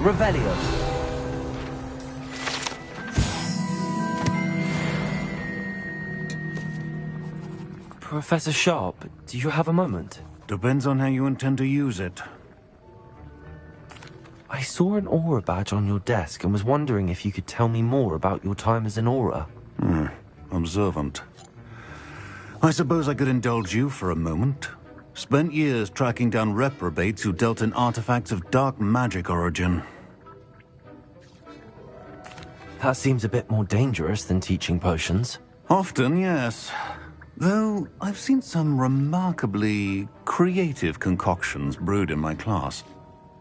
Revelio. Professor Sharp, do you have a moment? Depends on how you intend to use it. I saw an aura badge on your desk and was wondering if you could tell me more about your time as an aura. Observant. I suppose I could indulge you for a moment. Spent years tracking down reprobates who dealt in artifacts of dark magic origin. That seems a bit more dangerous than teaching potions. Often, yes. Though I've seen some remarkably creative concoctions brewed in my class.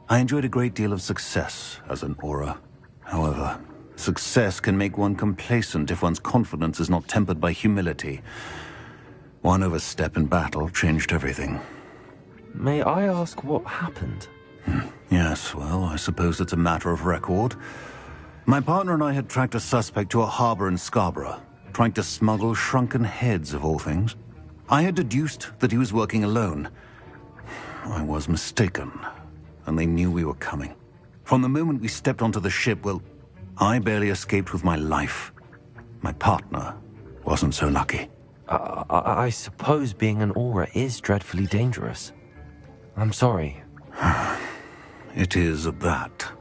I enjoyed a great deal of success as an aura. However, success can make one complacent if one's confidence is not tempered by humility. One overstep in battle changed everything. May I ask what happened? Yes, well, I suppose it's a matter of record. My partner and I had tracked a suspect to a harbor in Scarborough, trying to smuggle shrunken heads of all things. I had deduced that he was working alone. I was mistaken, and they knew we were coming. From the moment we stepped onto the ship, well, I barely escaped with my life. My partner wasn't so lucky. I suppose being an aura is dreadfully dangerous. I'm sorry. It is at that.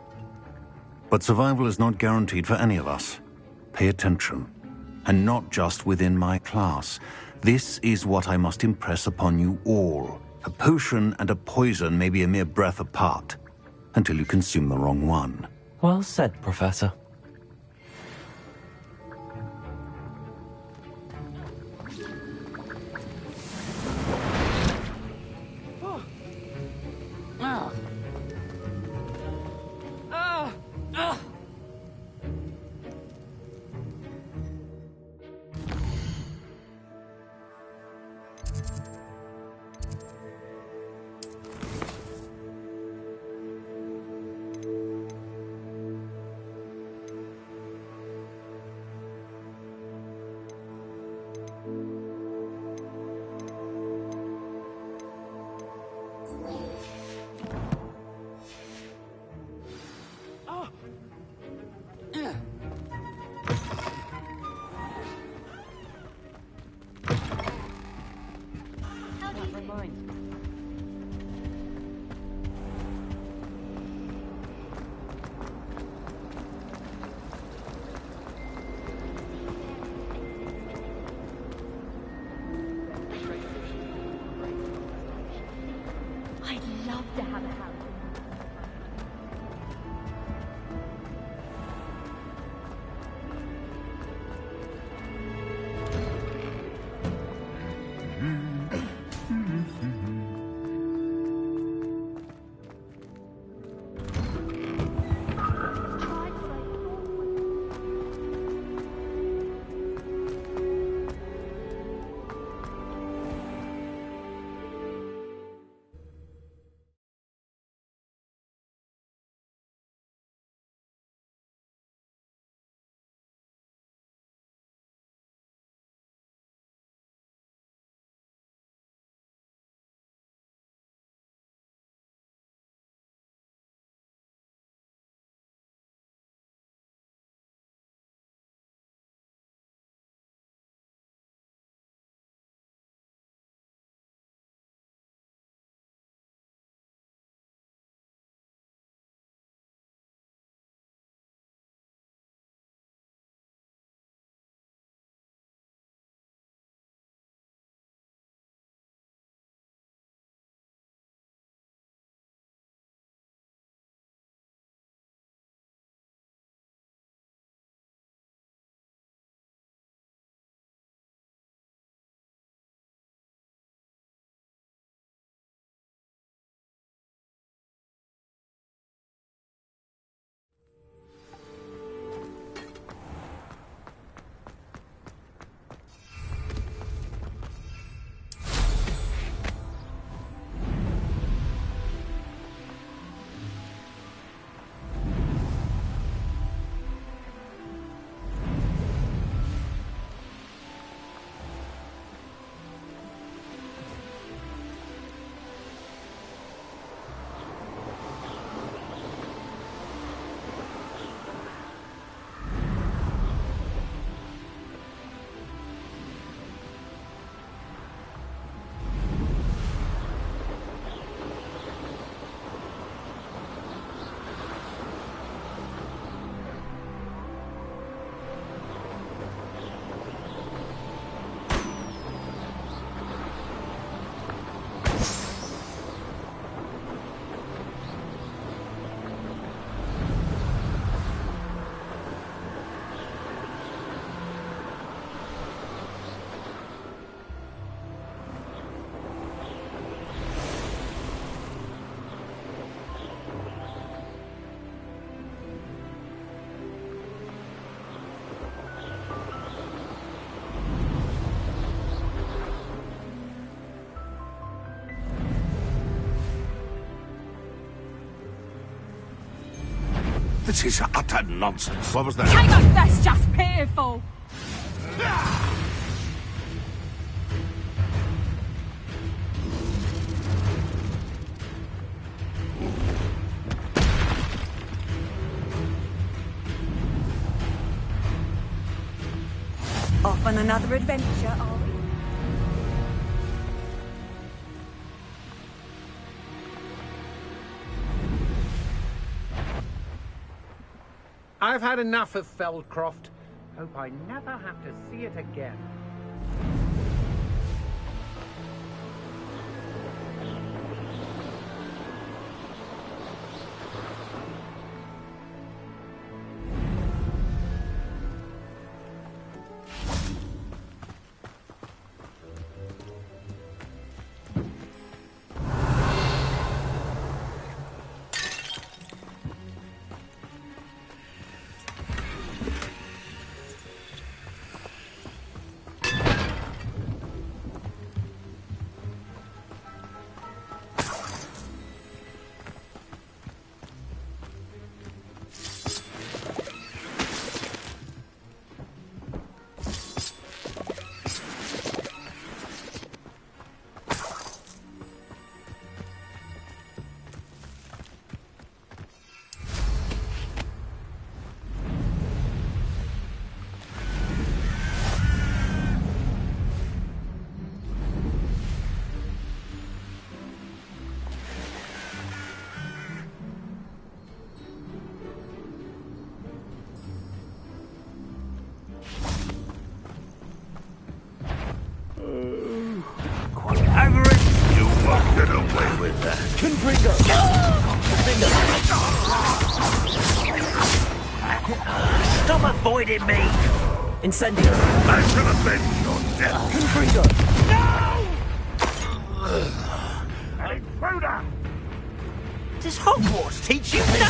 But survival is not guaranteed for any of us. Pay attention. And not just within my class. This is what I must impress upon you all. A potion and a poison may be a mere breath apart, until you consume the wrong one. Well said, Professor. I'd love to have a house. This is utter nonsense. What was that? Hang on, that's just pitiful. Off on another adventure, are we? I've had enough of Feldcroft. Hope I never have to see it again. You won't get away with that. Confringo! Stop avoiding me! Incendio! I shall avenge your death. Confringo! Intruder! Does Hogwarts teach you nothing?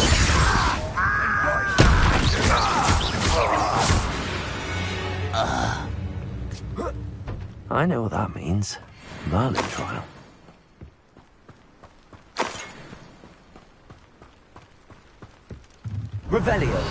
I know what that means. Merlin trial. Revelio.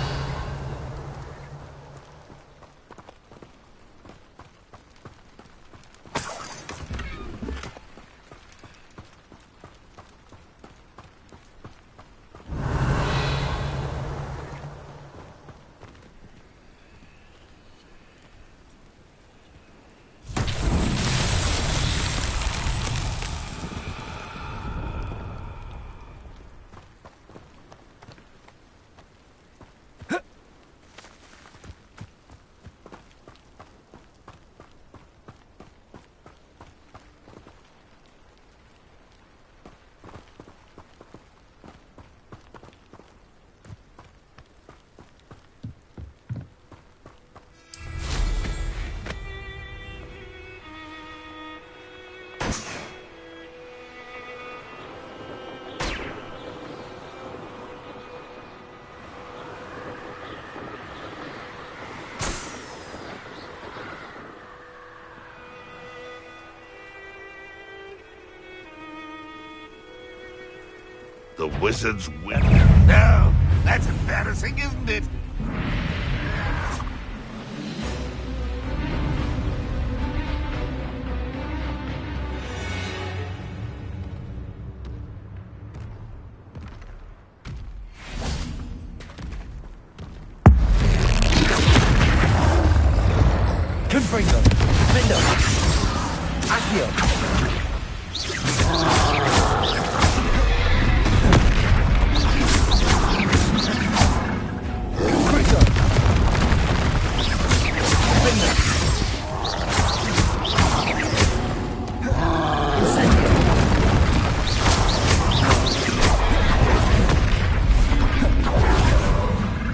The wizards win. No, that's embarrassing, isn't it? Confringo! Mindo! Accio!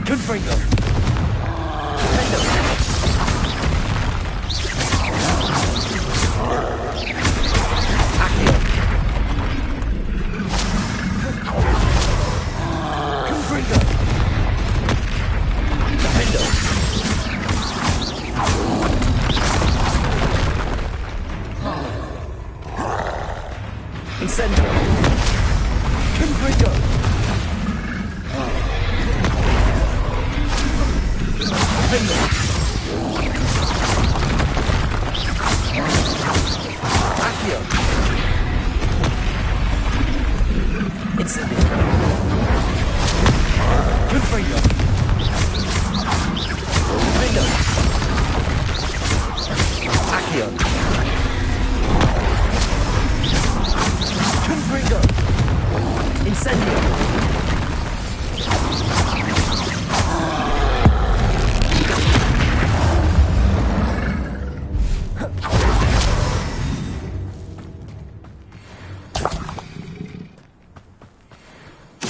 Confringo! Incendio! Confringo! Accio. Incendio. Confringo. Confringo. Accio. Confringo. Incendio.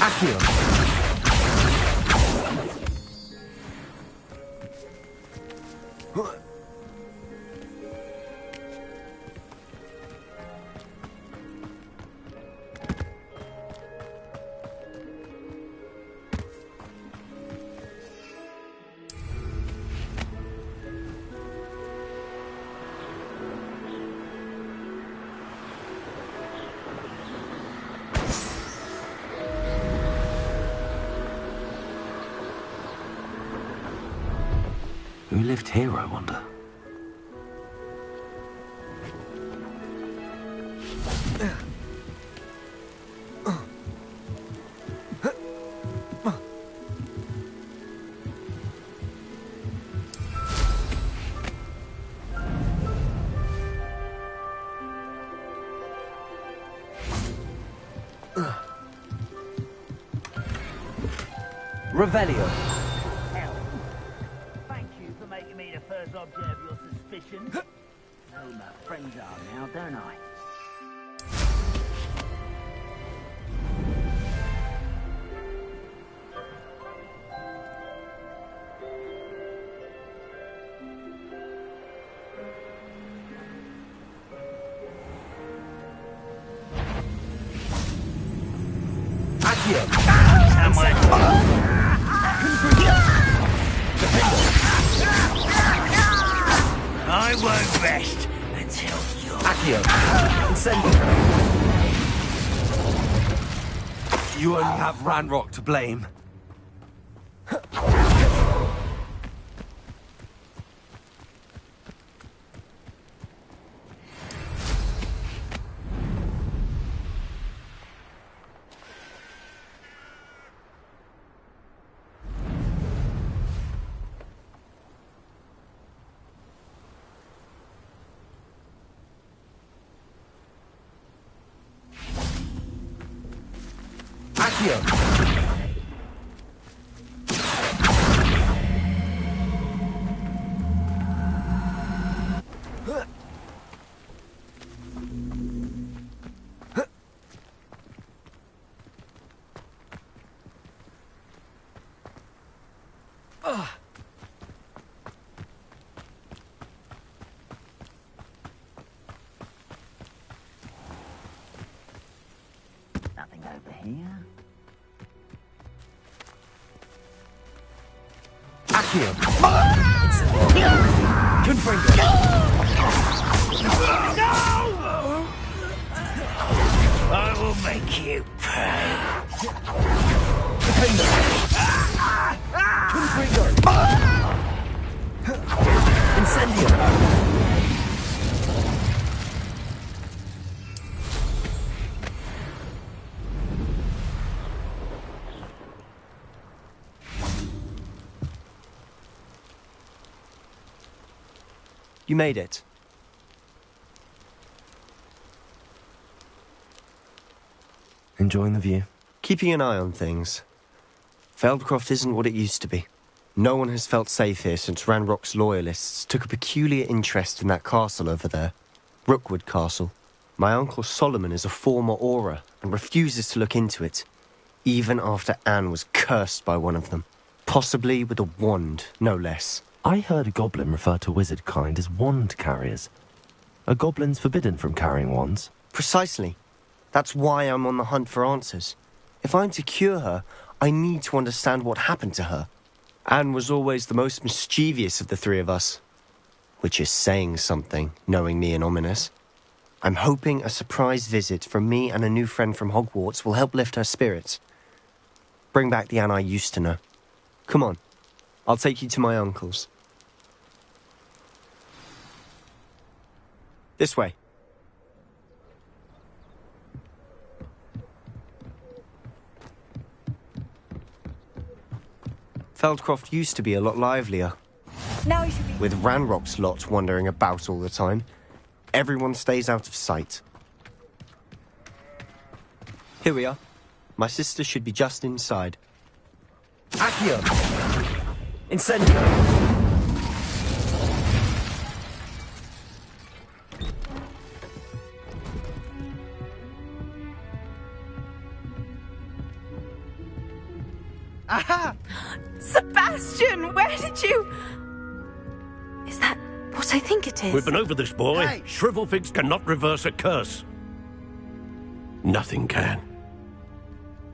Accio. Who lived here, I wonder? Revelio. Thank you for making me the first object of your suspicion. Know who my friends are now, don't I? I won't rest until you're... Accio. Incendio. You only have Ranrock to blame. Accio. Nothing over here. Accio. Confringo. I will make you pay. Confringo. Incendio. You made it. Enjoying the view? Keeping an eye on things. Feldcroft isn't what it used to be. No one has felt safe here since Ranrock's loyalists took a peculiar interest in that castle over there. Rookwood Castle. My uncle Solomon is a former Auror and refuses to look into it, even after Anne was cursed by one of them. Possibly with a wand, no less. I heard a goblin refer to wizard kind as wand carriers. Are goblins forbidden from carrying wands? Precisely. That's why I'm on the hunt for answers. If I'm to cure her, I need to understand what happened to her. Anne was always the most mischievous of the three of us. Which is saying something, knowing me and ominous. I'm hoping a surprise visit from me and a new friend from Hogwarts will help lift her spirits. Bring back the Anne I used to know. Come on, I'll take you to my uncle's. This way. Feldcroft used to be a lot livelier, Now you should be... with Ranrock's lot wandering about all the time. Everyone stays out of sight. Here we are. My sister should be just inside. Accio! Incendio! Aha! Sebastian, where did you... Is that what I think it is? We've been over this, boy. Hey. Shrivelfigs cannot reverse a curse. Nothing can.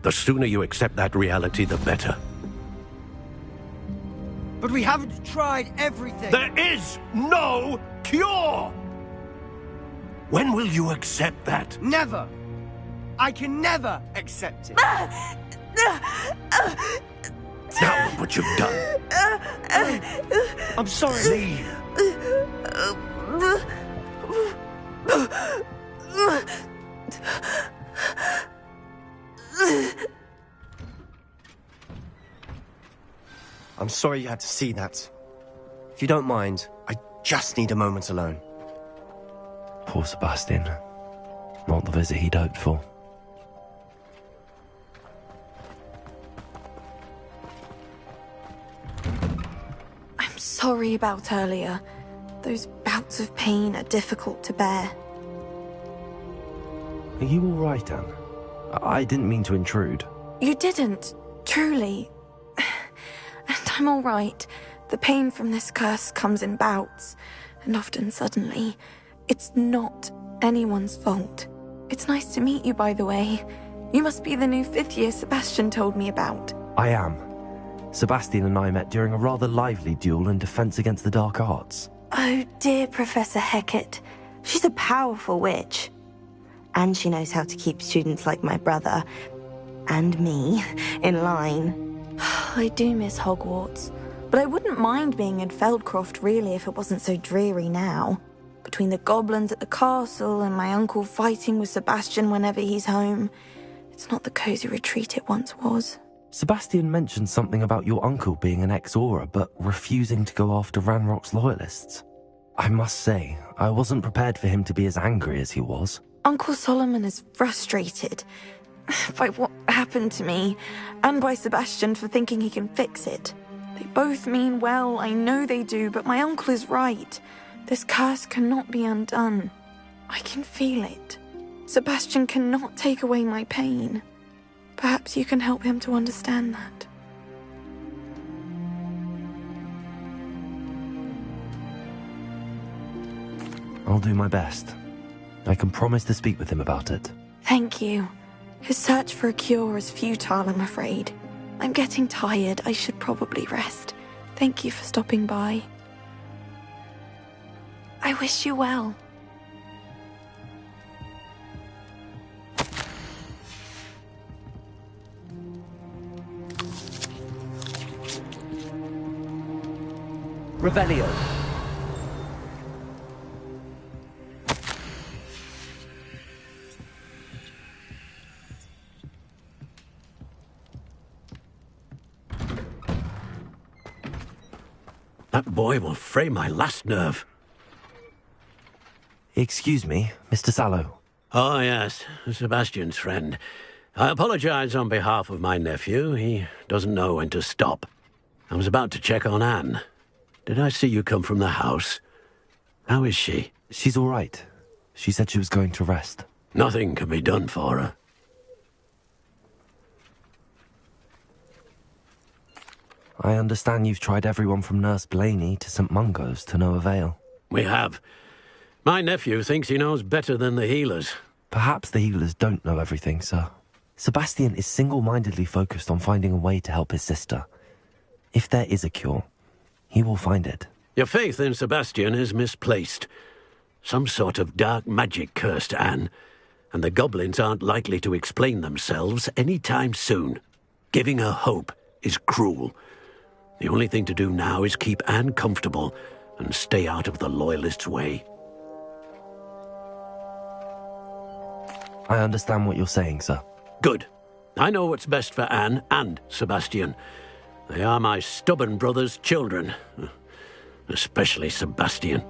The sooner you accept that reality, the better. But we haven't tried everything. There is no cure! When will you accept that? Never. I can never accept it. Now look what you've done. I'm sorry. Leave. I'm sorry you had to see that. If you don't mind, I just need a moment alone. Poor Sebastian. Not the visit he'd hoped for. I'm sorry about earlier. Those bouts of pain are difficult to bear. Are you all right, Anne? I didn't mean to intrude. You didn't, truly. And I'm all right. The pain from this curse comes in bouts, and often suddenly. It's not anyone's fault. It's nice to meet you, by the way. You must be the new 5th year Sebastian told me about. I am. Sebastian and I met during a rather lively duel in defense against the dark arts. Oh, dear Professor Hecat. She's a powerful witch. And she knows how to keep students like my brother, and me, in line. I do miss Hogwarts, but I wouldn't mind being in Feldcroft, really, if it wasn't so dreary now. Between the goblins at the castle and my uncle fighting with Sebastian whenever he's home, it's not the cozy retreat it once was. Sebastian mentioned something about your uncle being an ex-Auror, but refusing to go after Ranrock's loyalists. I must say, I wasn't prepared for him to be as angry as he was. Uncle Solomon is frustrated by what happened to me, and by Sebastian for thinking he can fix it. They both mean well, I know they do, but my uncle is right. This curse cannot be undone. I can feel it. Sebastian cannot take away my pain. Perhaps you can help him to understand that. I'll do my best. I can promise to speak with him about it. Thank you. His search for a cure is futile, I'm afraid. I'm getting tired. I should probably rest. Thank you for stopping by. I wish you well. Revelio. That boy will fray my last nerve. Excuse me, Mr. Sallow. Oh, yes, Sebastian's friend. I apologize on behalf of my nephew. He doesn't know when to stop. I was about to check on Anne. Did I see you come from the house? How is she? She's all right. She said she was going to rest. Nothing can be done for her. I understand you've tried everyone from Nurse Blaney to St. Mungo's to no avail. We have. My nephew thinks he knows better than the healers. Perhaps the healers don't know everything, sir. Sebastian is single-mindedly focused on finding a way to help his sister. If there is a cure, he will find it. Your faith in Sebastian is misplaced. Some sort of dark magic cursed Anne, and the goblins aren't likely to explain themselves any time soon. Giving her hope is cruel. The only thing to do now is keep Anne comfortable and stay out of the Loyalists' way. I understand what you're saying, sir. Good. I know what's best for Anne and Sebastian. They are my stubborn brother's children. Especially Sebastian.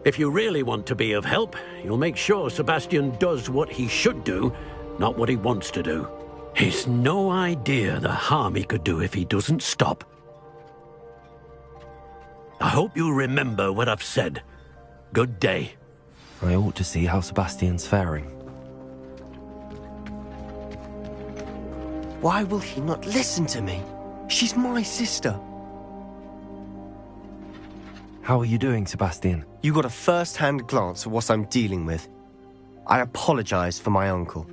If you really want to be of help, you'll make sure Sebastian does what he should do, not what he wants to do. He's no idea the harm he could do if he doesn't stop. I hope you remember what I've said. Good day. I ought to see how Sebastian's faring. Why will he not listen to me? She's my sister. How are you doing, Sebastian? You got a first-hand glance at what I'm dealing with. I apologize for my uncle.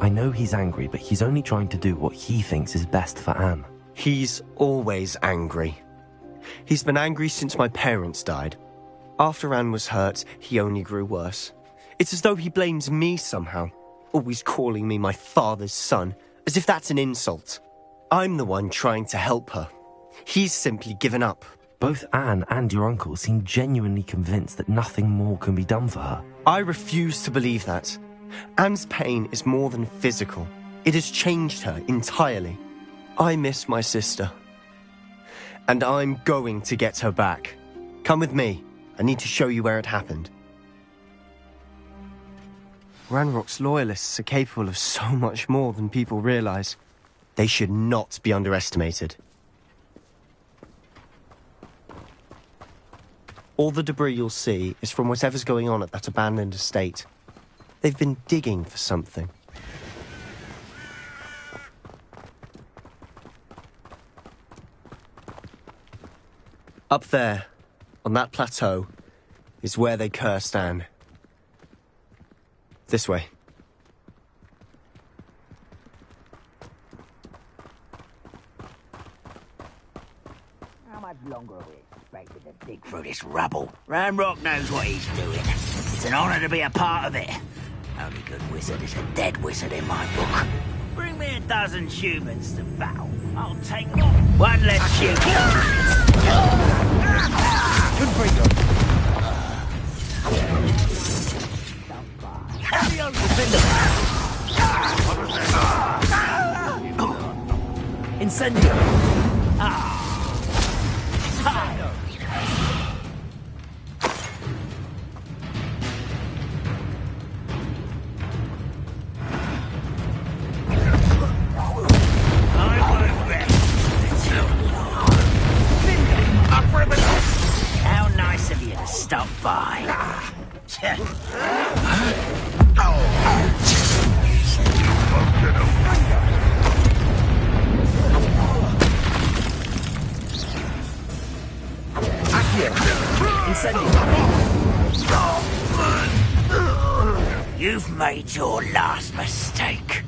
I know he's angry, but he's only trying to do what he thinks is best for Anne. He's always angry. He's been angry since my parents died. After Anne was hurt, he only grew worse. It's as though he blames me somehow, always calling me my father's son, as if that's an insult. I'm the one trying to help her. He's simply given up. Both Anne and your uncle seem genuinely convinced that nothing more can be done for her. I refuse to believe that. Anne's pain is more than physical. It has changed her entirely. I miss my sister. And I'm going to get her back. Come with me. I need to show you where it happened. Ranrock's loyalists are capable of so much more than people realize. They should not be underestimated. All the debris you'll see is from whatever's going on at that abandoned estate. They've been digging for something. Up there, on that plateau, is where they cursed Anne. This way. How much longer are we expected to dig through this rubble? Ranrock knows what he's doing. It's an honor to be a part of it. Only good wizard is a dead wizard in my book. Bring me a dozen humans to battle. I'll take them all. One less human. Good break up. Incendio! How nice of you to stop by. You've made your last mistake.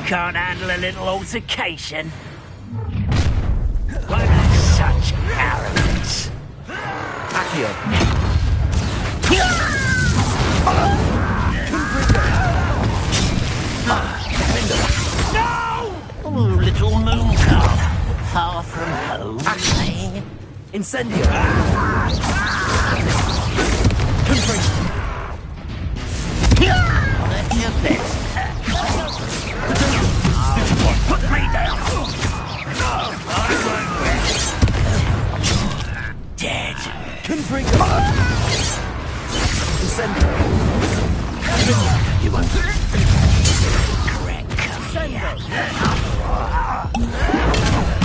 Can't handle a little altercation? What such arrogance! No! Little moon calf, far from home. Incendio! Let your best. Put me down! I won't rest. Dead. Incendio! You won't. Correct.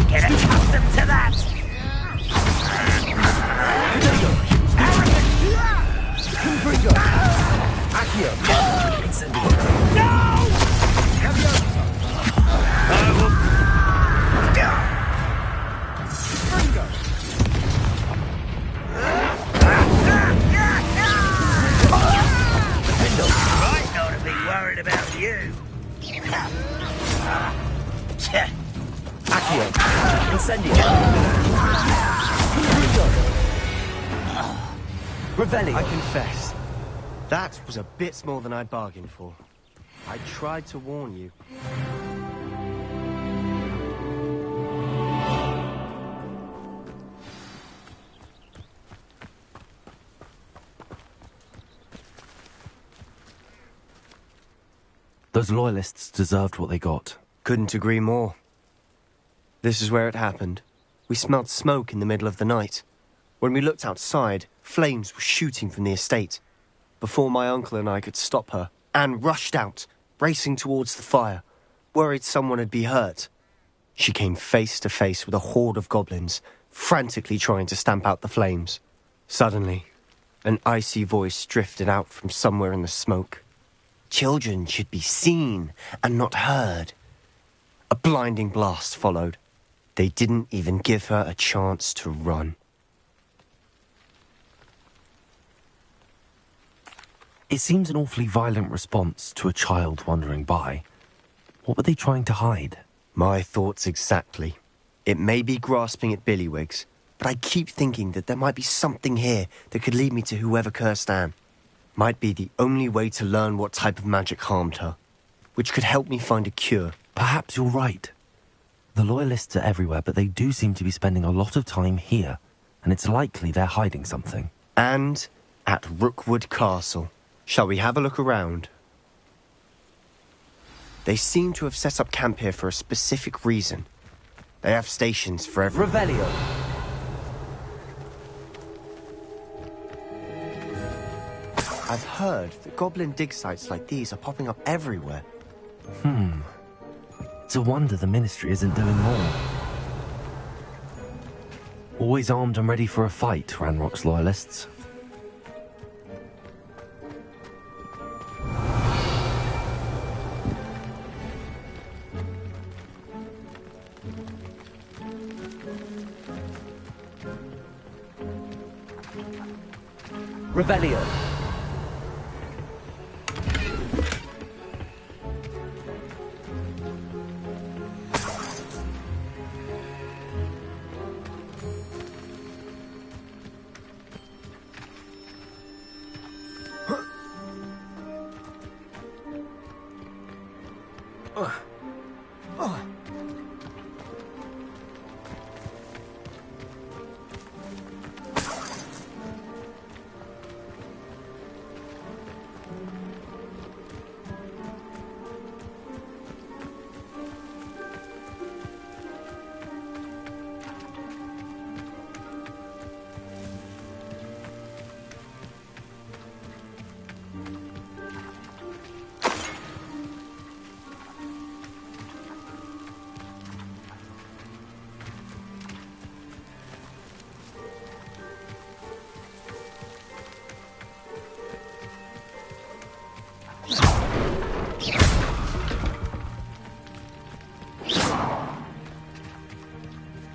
Get accustomed to that. No! Right, not to be worried about you. Revelli! I confess, that was a bit more than I'd bargained for. I tried to warn you. Those loyalists deserved what they got. Couldn't agree more. This is where it happened. We smelled smoke in the middle of the night. When we looked outside, flames were shooting from the estate. Before my uncle and I could stop her, Anne rushed out, racing towards the fire, worried someone had been hurt. She came face to face with a horde of goblins, frantically trying to stamp out the flames. Suddenly, an icy voice drifted out from somewhere in the smoke. Children should be seen and not heard. A blinding blast followed. They didn't even give her a chance to run. It seems an awfully violent response to a child wandering by. What were they trying to hide? My thoughts exactly. It may be grasping at Billywigs, but I keep thinking that there might be something here that could lead me to whoever cursed Anne. Might be the only way to learn what type of magic harmed her, which could help me find a cure. Perhaps you're right. The Loyalists are everywhere, but they do seem to be spending a lot of time here, and it's likely they're hiding something. And at Rookwood Castle. Shall we have a look around? They seem to have set up camp here for a specific reason. They have stations for every... Revelio. I've heard that goblin dig sites like these are popping up everywhere. It's a wonder the Ministry isn't doing more. Always armed and ready for a fight, Ranrock's Loyalists. Revelio.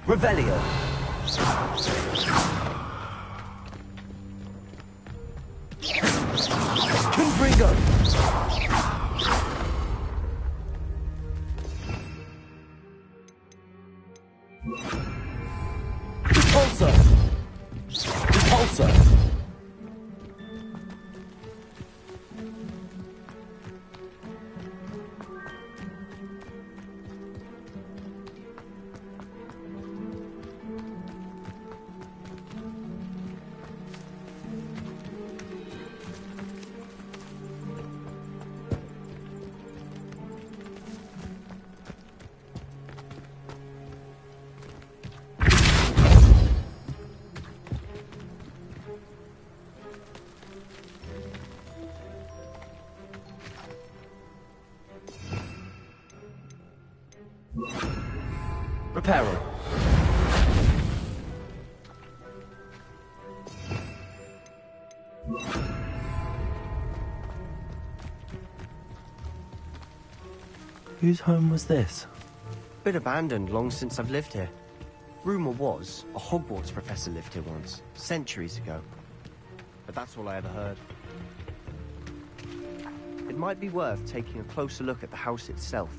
Revelio. Confringo. Repulsor. Repulsor. Reparo. Whose home was this? Been abandoned long since I've lived here. Rumour was, a Hogwarts professor lived here once, centuries ago. But that's all I ever heard. It might be worth taking a closer look at the house itself.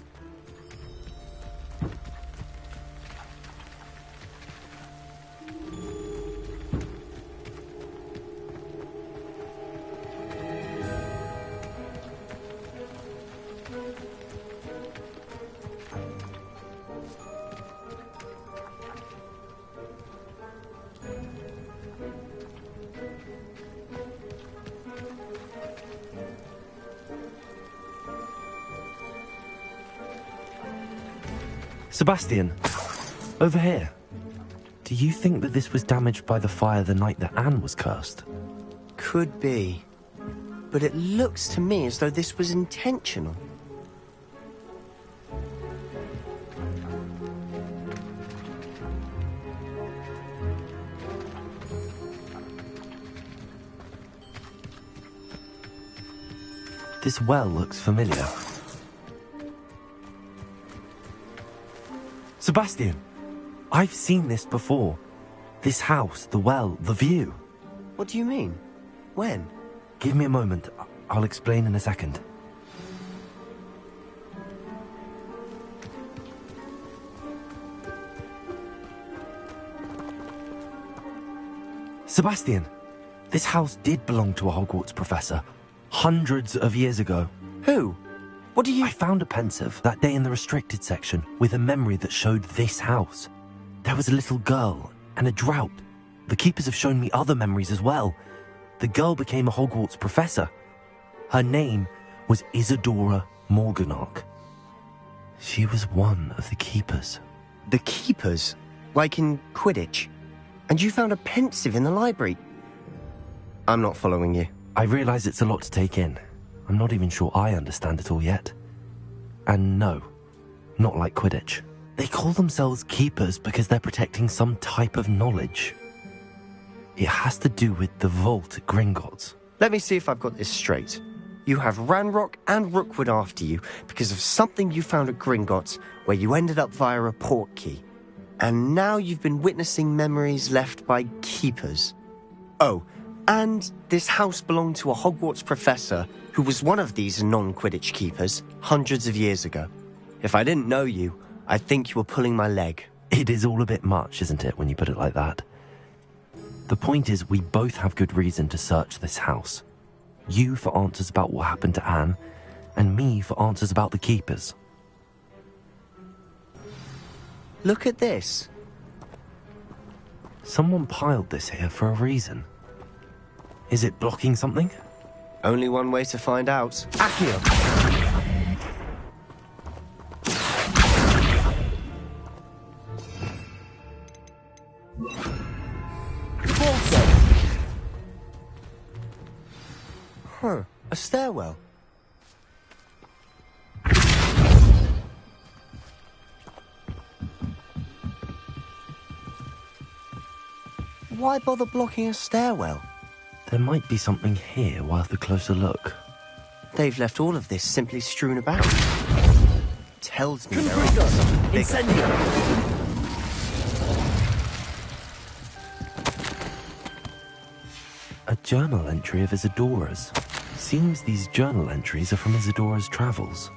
Sebastian, over here. Do you think that this was damaged by the fire the night that Anne was cursed? Could be. But it looks to me as though this was intentional. This well looks familiar. Sebastian, I've seen this before. This house, the well, the view. What do you mean? When? Give me a moment. I'll explain in a second. Sebastian, this house did belong to a Hogwarts professor. Hundreds of years ago. Who? What do you... I found a pensive that day in the restricted section with a memory that showed this house. There was a little girl and a drought. The keepers have shown me other memories as well. The girl became a Hogwarts professor. Her name was Isadora Morganach. She was one of the keepers. The keepers? Like in Quidditch? And you found a pensive in the library? I'm not following you. I realise it's a lot to take in. I'm not even sure I understand it all yet. And no, not like Quidditch. They call themselves keepers because they're protecting some type of knowledge. It has to do with the vault at Gringotts. Let me see if I've got this straight. You have Ranrock and Rookwood after you because of something you found at Gringotts where you ended up via a portkey. And now you've been witnessing memories left by keepers. Oh, and this house belonged to a Hogwarts professor who was one of these non-Quidditch keepers hundreds of years ago. If I didn't know you, I'd think you were pulling my leg. It is all a bit much, isn't it, when you put it like that? The point is, we both have good reason to search this house. You for answers about what happened to Anne, and me for answers about the keepers. Look at this. Someone piled this here for a reason. Is it blocking something? Only one way to find out. Accio! Huh, a stairwell. Why bother blocking a stairwell? There might be something here worth a closer look. They've left all of this simply strewn about. Tells me there are something bigger. Incendio! A journal entry of Isadora's. Seems these journal entries are from Isadora's travels.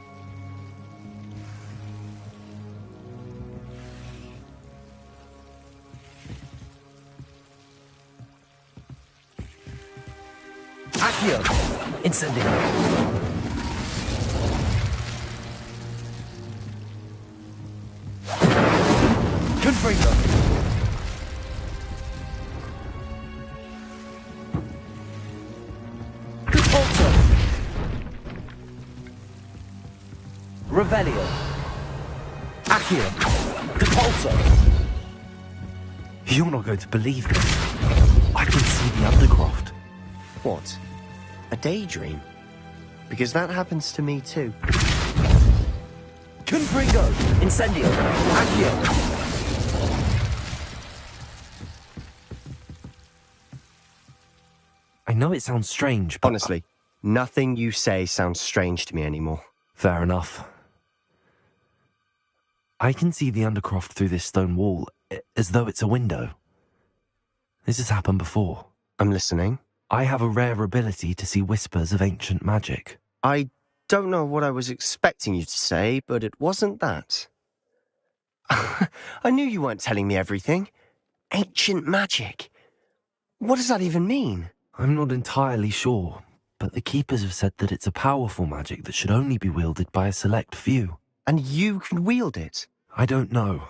Accio! Incendio! Confringo! Repulsor! Revelio! Accio! Repulsor! You're not going to believe this. I can see the Undercroft. What? A daydream? Because that happens to me too. Confringo! Incendio! Accio! I know it sounds strange, but... Honestly, nothing you say sounds strange to me anymore. Fair enough. I can see the Undercroft through this stone wall, as though it's a window. This has happened before. I'm listening. I have a rare ability to see whispers of ancient magic. I don't know what I was expecting you to say, but it wasn't that. I knew you weren't telling me everything. Ancient magic. What does that even mean? I'm not entirely sure, but the Keepers have said that it's a powerful magic that should only be wielded by a select few. And you can wield it? I don't know,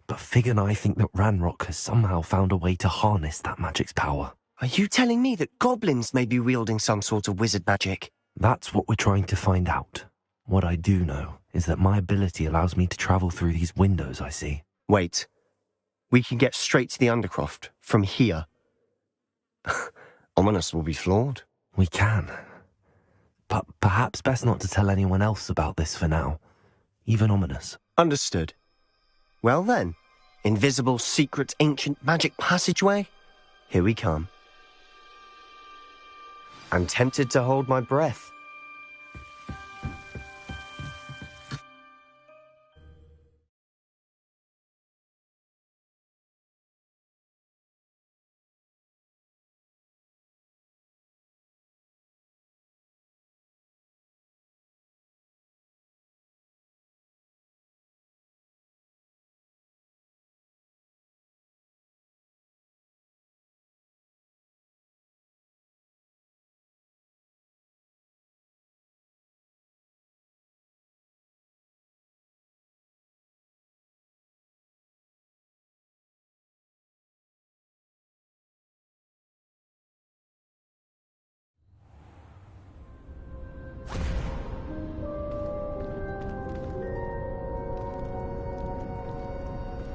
but Fig and I think that Ranrock has somehow found a way to harness that magic's power. Are you telling me that goblins may be wielding some sort of wizard magic? That's what we're trying to find out. What I do know is that my ability allows me to travel through these windows I see. Wait. We can get straight to the Undercroft from here. Ominous will be floored. We can. But perhaps best not to tell anyone else about this for now. Even Ominous. Understood. Well then, invisible, secret, ancient magic passageway? Here we come. I'm tempted to hold my breath.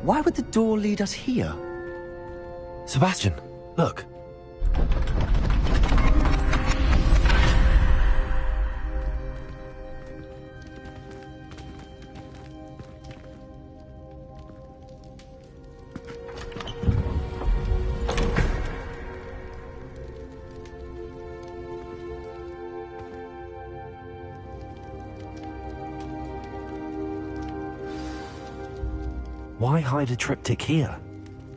Why would the door lead us here? Sebastian, look. Why hide a triptych here?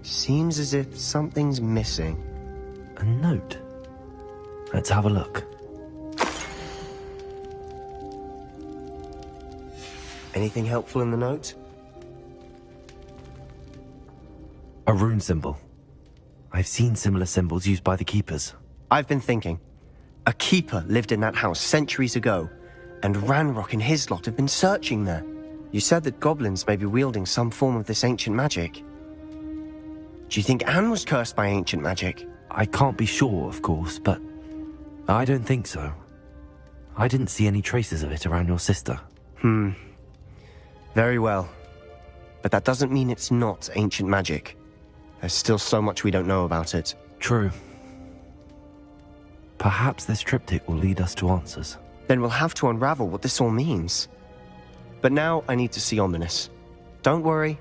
Seems as if something's missing. A note. Let's have a look. Anything helpful in the note? A rune symbol. I've seen similar symbols used by the keepers. I've been thinking. A keeper lived in that house centuries ago, and Ranrock and his lot have been searching there. You said that goblins may be wielding some form of this ancient magic. Do you think Anne was cursed by ancient magic? I can't be sure, of course, but I don't think so. I didn't see any traces of it around your sister. Very well. But that doesn't mean it's not ancient magic. There's still so much we don't know about it. True. Perhaps this triptych will lead us to answers. Then we'll have to unravel what this all means. But now I need to see Ominous. Don't worry,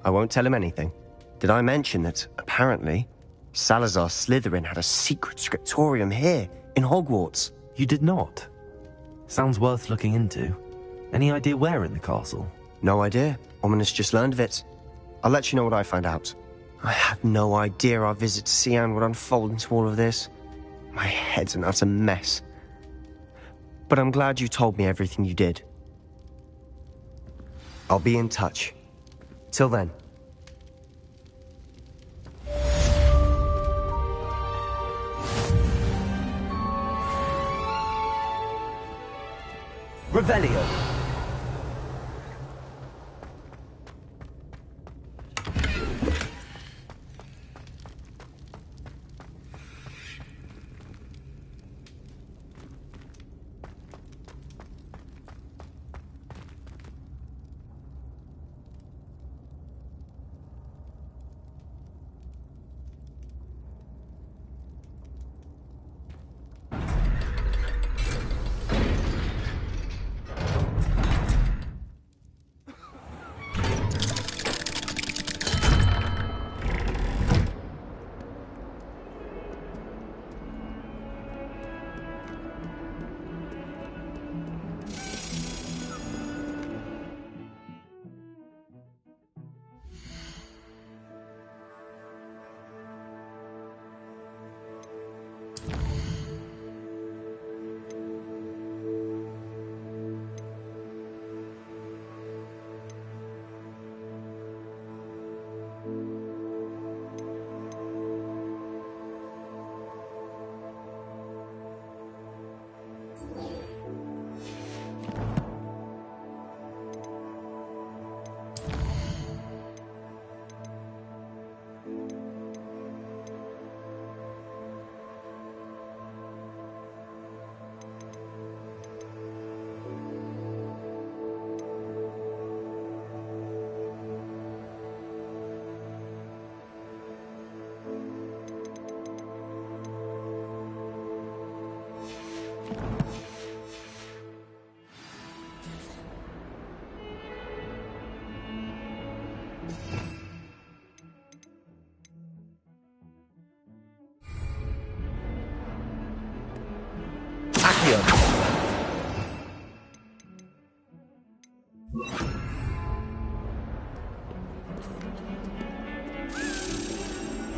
I won't tell him anything. Did I mention that, apparently, Salazar Slytherin had a secret scriptorium here, in Hogwarts? You did not? Sounds worth looking into. Any idea where in the castle? No idea. Ominous just learned of it. I'll let you know what I find out. I had no idea our visit to Cian would unfold into all of this. My head's an utter mess. But I'm glad you told me everything you did. I'll be in touch. Till then. Revelio.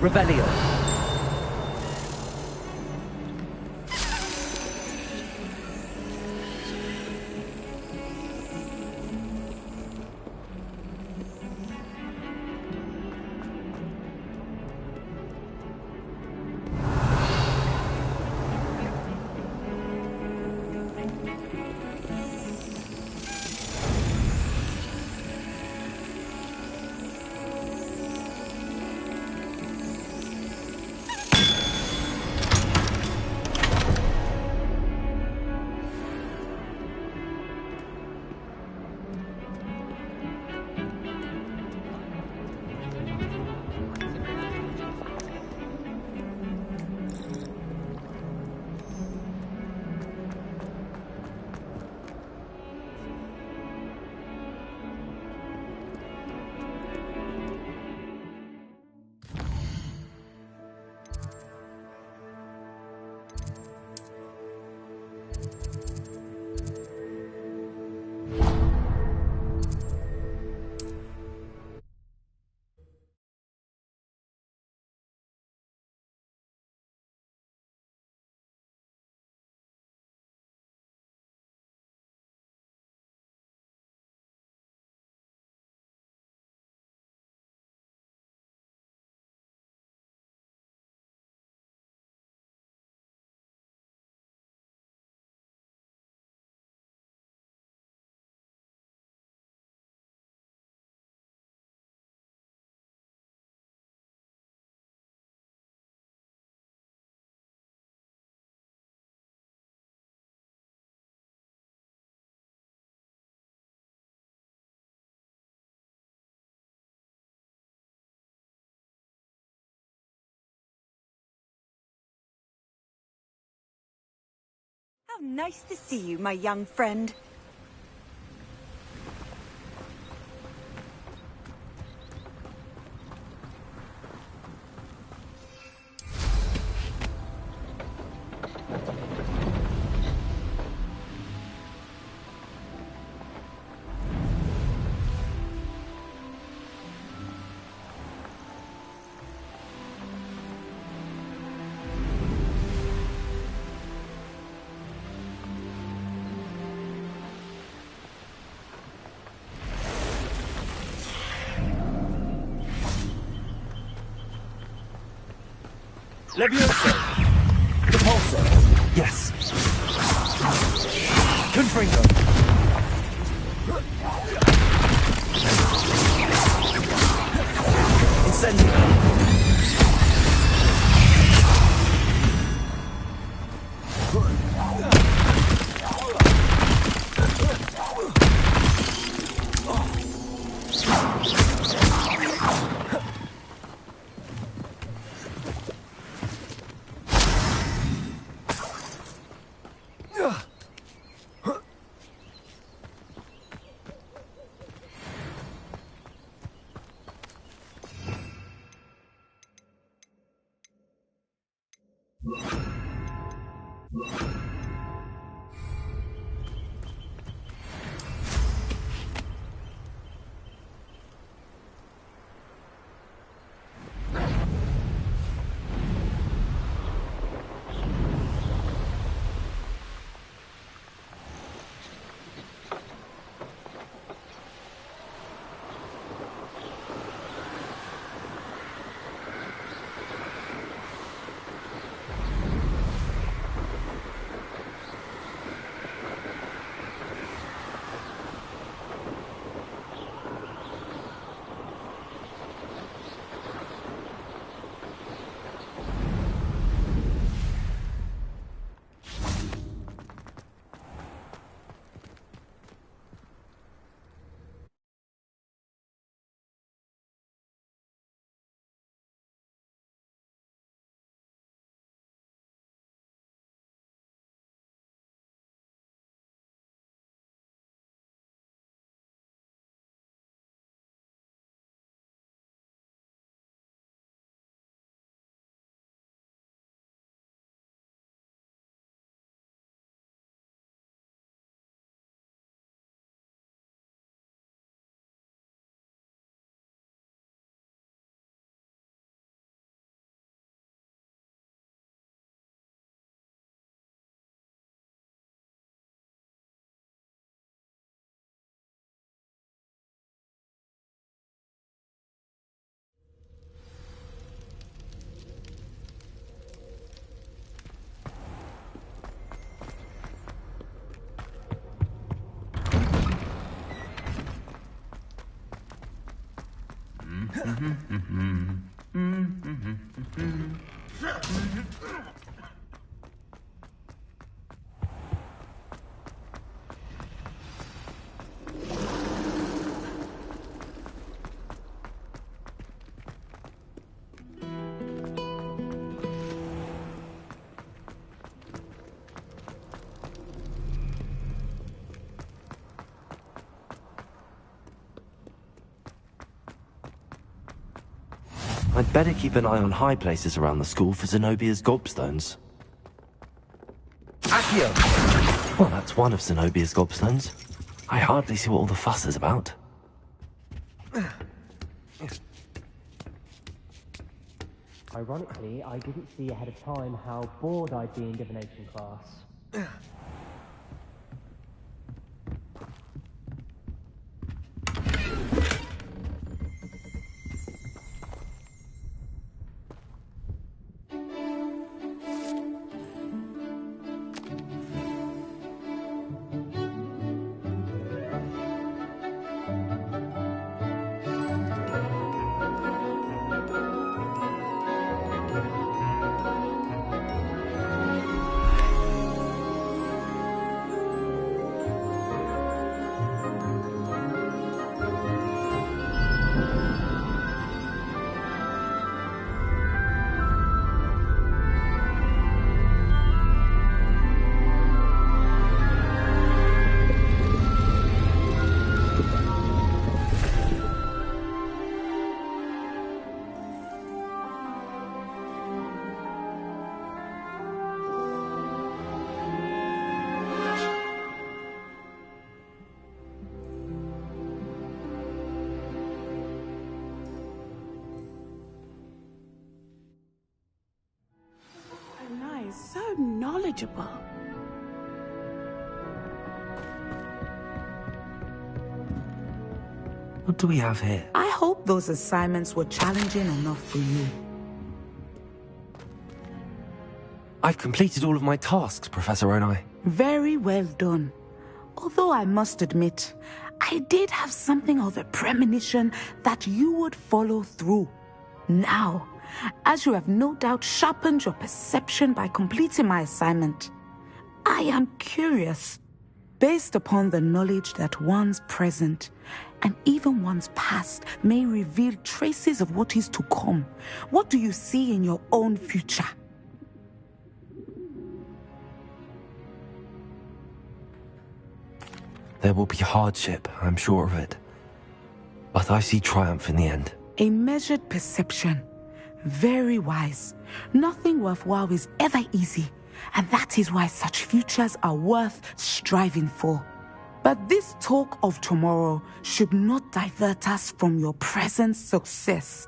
Revelio. How nice to see you, my young friend. Levioso! Repulsor! Yes. Confringo! Incendio! I'd better keep an eye on high places around the school for Zenobia's gobstones. Accio! Well, that's one of Zenobia's gobstones. I hardly see what all the fuss is about. Ironically, I didn't see ahead of time how bored I'd be in divination class. So knowledgeable. What do we have here? I hope those assignments were challenging enough for you. I've completed all of my tasks, Professor Onai. Very well done. Although I must admit, I did have something of a premonition that you would follow through. Now, as you have no doubt sharpened your perception by completing my assignment, I am curious, based upon the knowledge that one's present and even one's past may reveal traces of what is to come. What do you see in your own future? There will be hardship, I'm sure of it. But I see triumph in the end. A measured perception. Very wise. Nothing worthwhile is ever easy, and that is why such futures are worth striving for. But this talk of tomorrow should not divert us from your present success.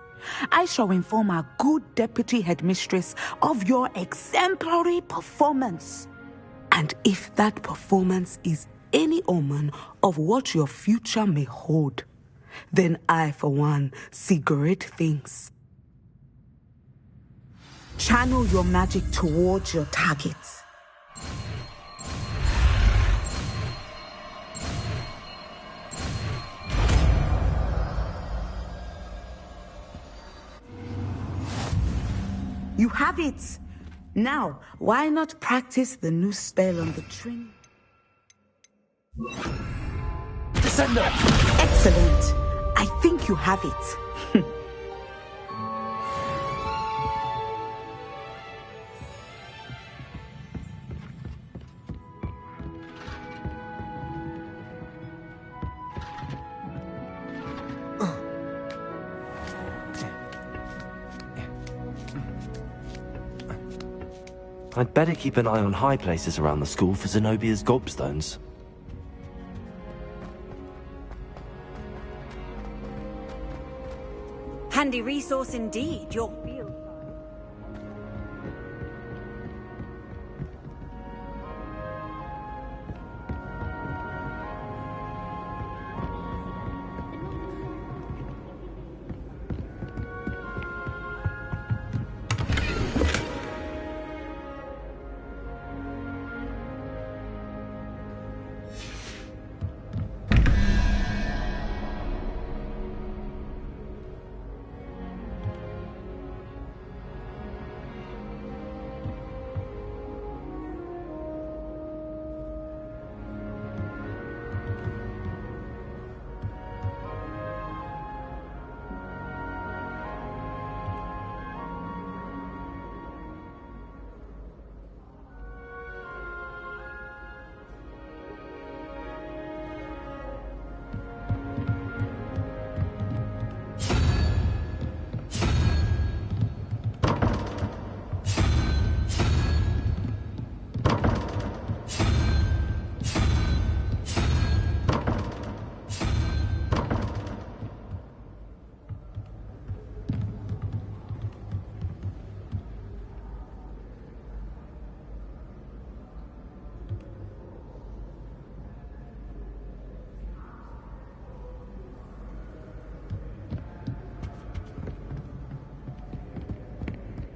I shall inform our good deputy headmistress of your exemplary performance. And if that performance is any omen of what your future may hold, then I, for one, see great things. Channel your magic towards your targets. You have it! Now, why not practice the new spell on the train? Descender! Excellent! I think you have it. I'd better keep an eye on high places around the school for Zenobia's gobstones. Handy resource indeed, your field.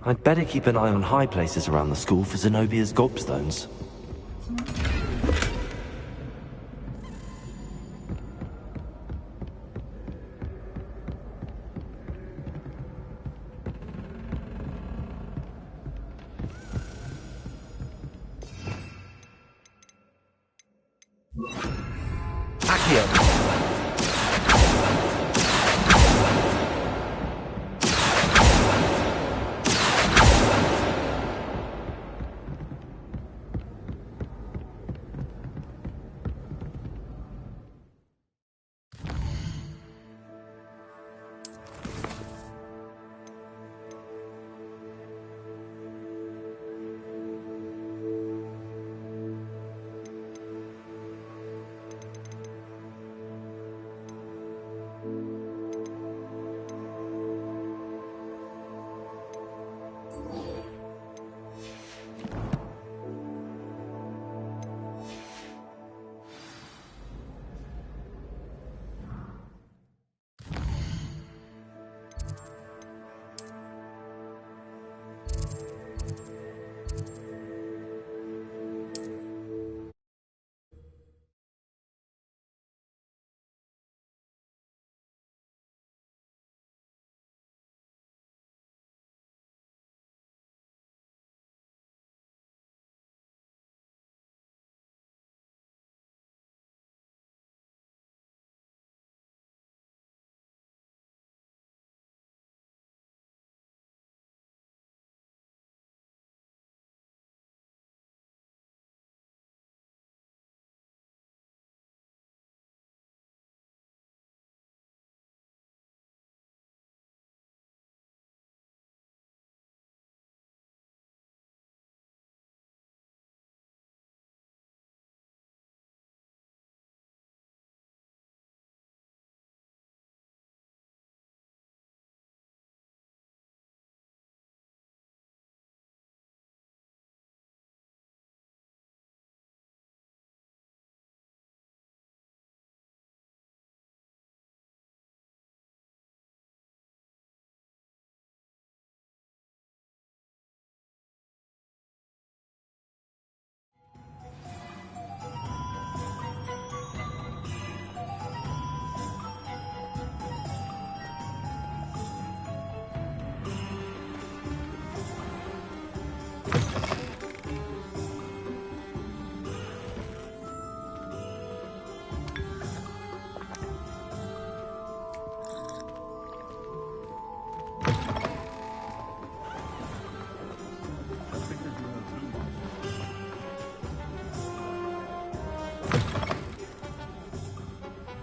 I'd better keep an eye on high places around the school for Zenobia's gobstones.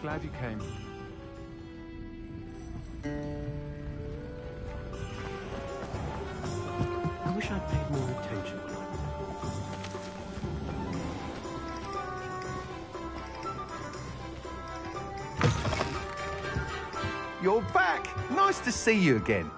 Glad you came. I wish I'd paid more attention. You're back! Nice to see you again.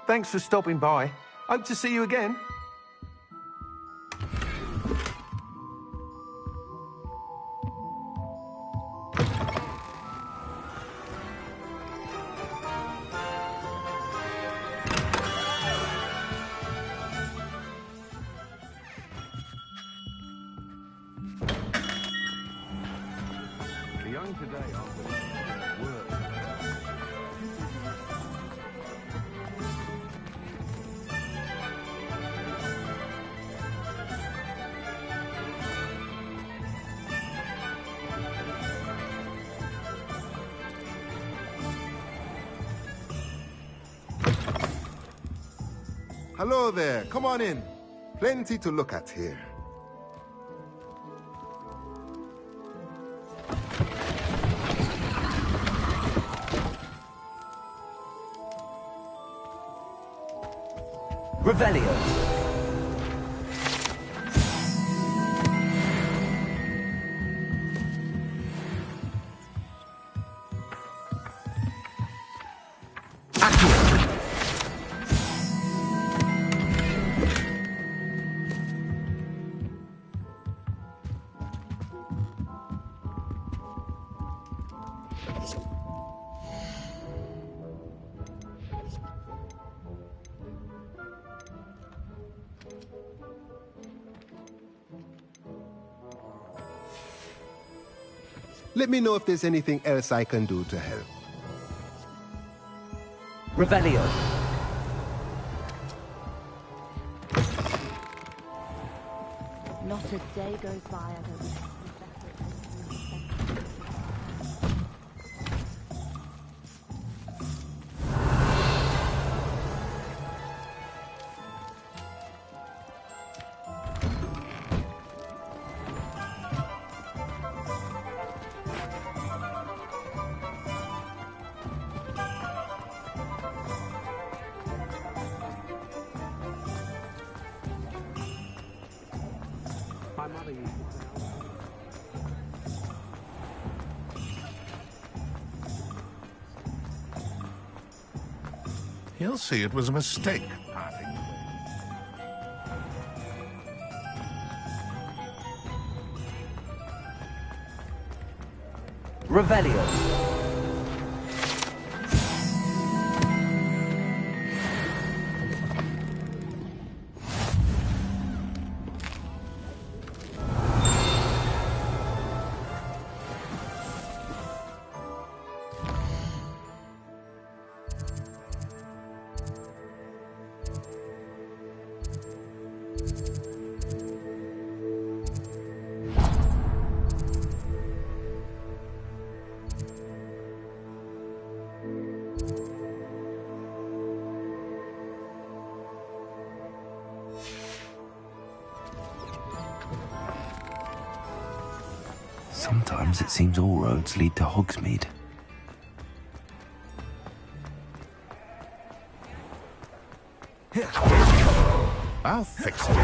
Thanks for stopping by. Hope to see you again. The young today aren't the work. Hello there, come on in. Plenty to look at here. Revelio. Let me know if there's anything else I can do to help. Revelio. Not a day goes by I don't. My mother used to say, He'll see it was a mistake. Revelio. Sometimes it seems all roads lead to Hogsmeade. I'll fix it.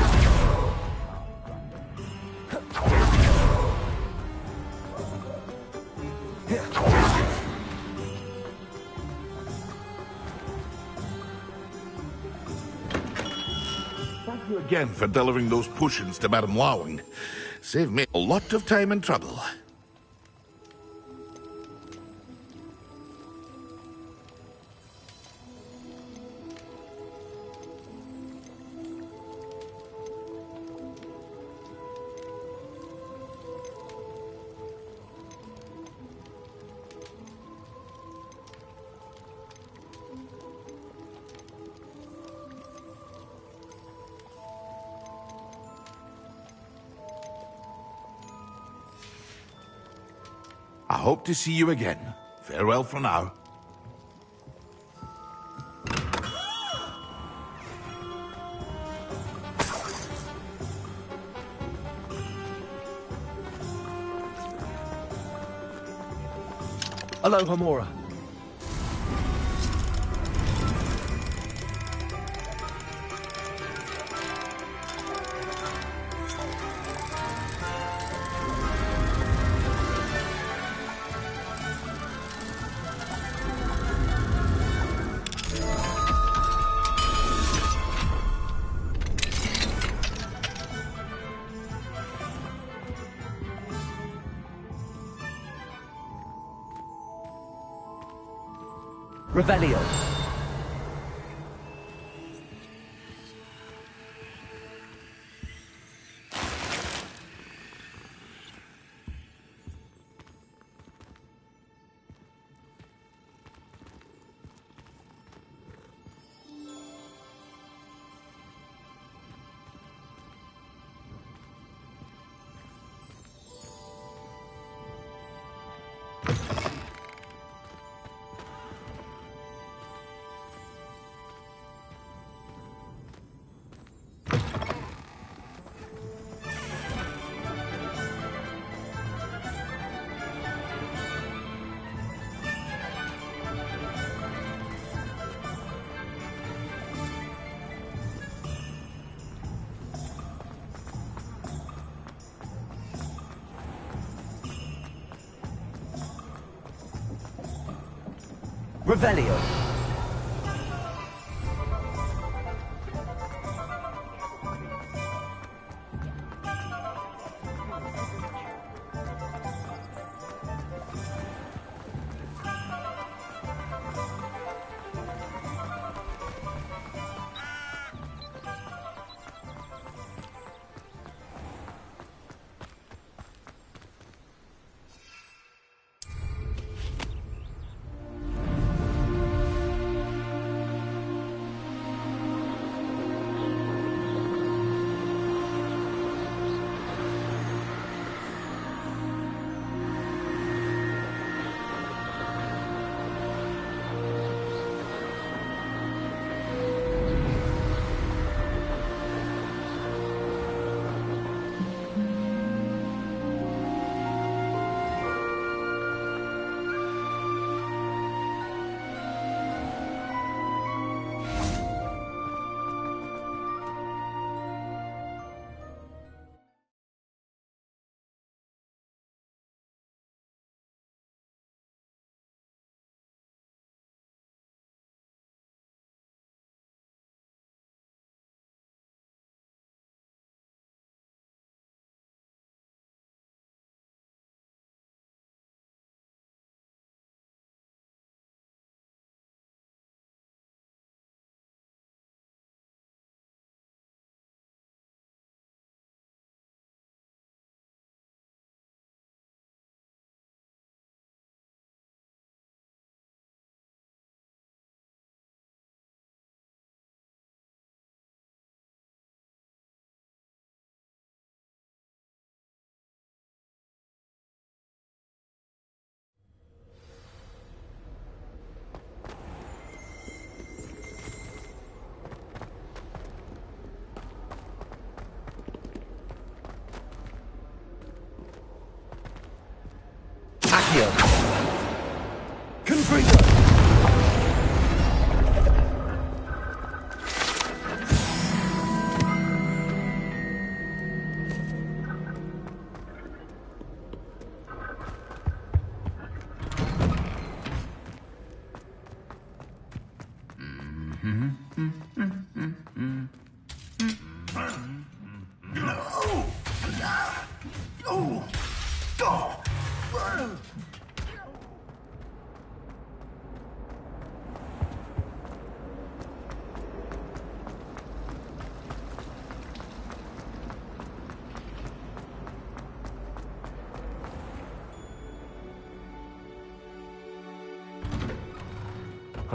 Thank you again for delivering those potions to Madame Lowing. Saved me a lot of time and trouble. I hope to see you again. Farewell for now. Hello, Homora. Revelio. Revelio.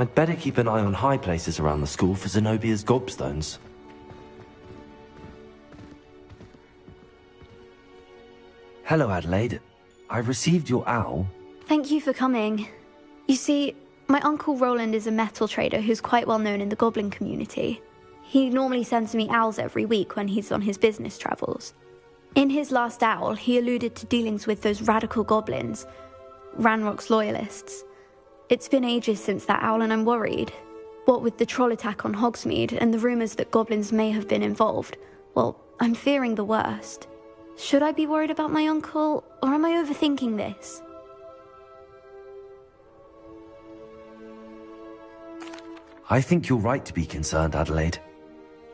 I'd better keep an eye on high places around the school for Zenobia's gobstones. Hello, Adelaide. I received your owl. Thank you for coming. You see, my uncle Roland is a metal trader who's quite well known in the goblin community. He normally sends me owls every week when he's on his business travels. In his last owl, he alluded to dealings with those radical goblins, Ranrock's loyalists. It's been ages since that owl and I'm worried. What with the troll attack on Hogsmeade and the rumours that goblins may have been involved, well, I'm fearing the worst. Should I be worried about my uncle, or am I overthinking this? I think you're right to be concerned, Adelaide.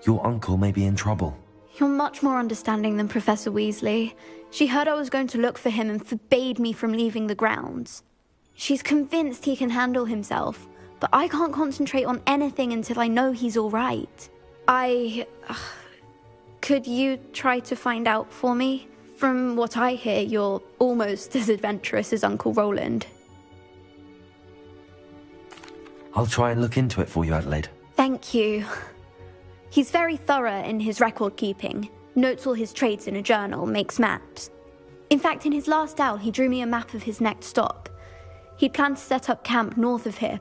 Your uncle may be in trouble. You're much more understanding than Professor Weasley. She heard I was going to look for him and forbade me from leaving the grounds. She's convinced he can handle himself, but I can't concentrate on anything until I know he's all right. Could you try to find out for me? From what I hear, you're almost as adventurous as Uncle Roland. I'll try and look into it for you, Adelaide. Thank you. He's very thorough in his record keeping, notes all his trades in a journal, makes maps. In fact, in his last owl, he drew me a map of his next stop. He planned to set up camp north of here.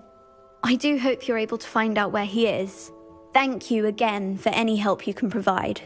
I do hope you're able to find out where he is. Thank you again for any help you can provide.